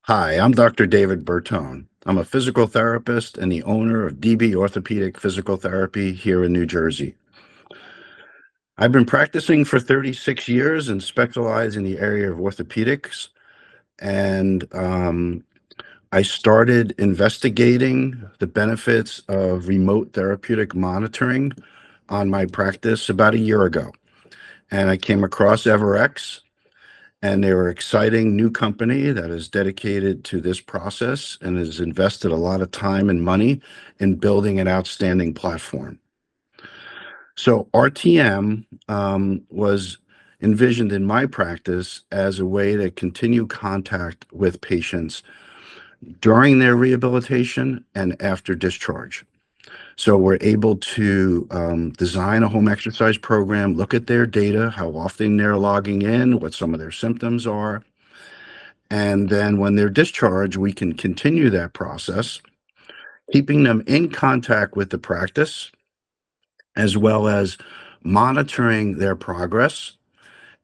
Hi, I'm Dr. David Bertone. I'm a physical therapist and the owner of DB Orthopedic Physical Therapy here in New Jersey. I've been practicing for 36 years and specialize in the area of orthopedics. And I started investigating the benefits of remote therapeutic monitoring on my practice about a year ago. And I came across EverEx, and they're an exciting new company that is dedicated to this process and has invested a lot of time and money in building an outstanding platform. So RTM was envisioned in my practice as a way to continue contact with patients during their rehabilitation and after discharge. So we're able to design a home exercise program, look at their data, how often they're logging in, what some of their symptoms are. And then when they're discharged, we can continue that process, keeping them in contact with the practice, as well as monitoring their progress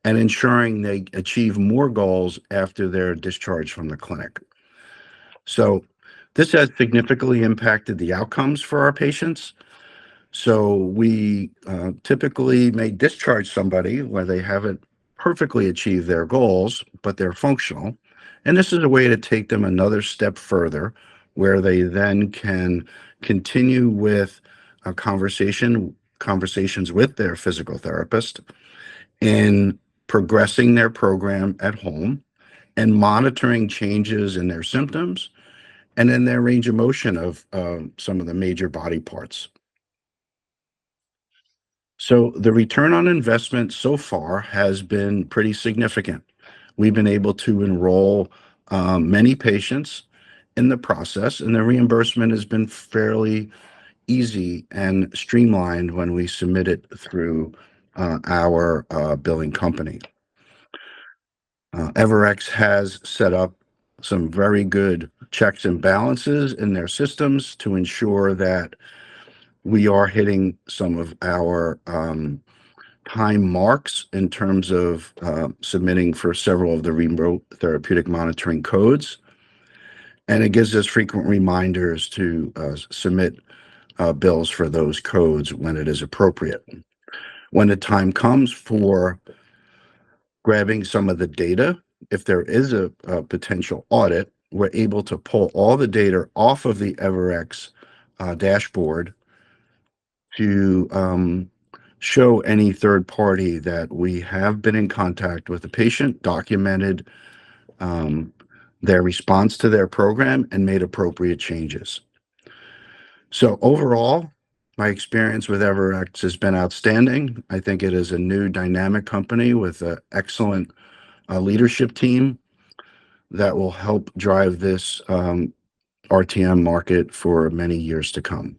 and ensuring they achieve more goals after they're discharged from the clinic. So this has significantly impacted the outcomes for our patients. So we typically may discharge somebody where they haven't perfectly achieved their goals, but they're functional. And this is a way to take them another step further, where they then can continue with a conversations with their physical therapist in progressing their program at home and monitoring changes in their symptoms and in their range of motion of some of the major body parts. So the return on investment so far has been pretty significant. We've been able to enroll many patients in the process, and the reimbursement has been fairly easy and streamlined when we submit it through our billing company. EverEx has set up some very good checks and balances in their systems to ensure that we are hitting some of our time marks in terms of submitting for several of the remote therapeutic monitoring codes. And it gives us frequent reminders to submit bills for those codes when it is appropriate. When the time comes for grabbing some of the data, if there is a potential audit, we're able to pull all the data off of the EverEx dashboard to show any third party that we have been in contact with the patient, documented their response to their program, and made appropriate changes. So overall, my experience with EverEx has been outstanding. I think it is a new dynamic company with an excellent leadership team that will help drive this RTM market for many years to come.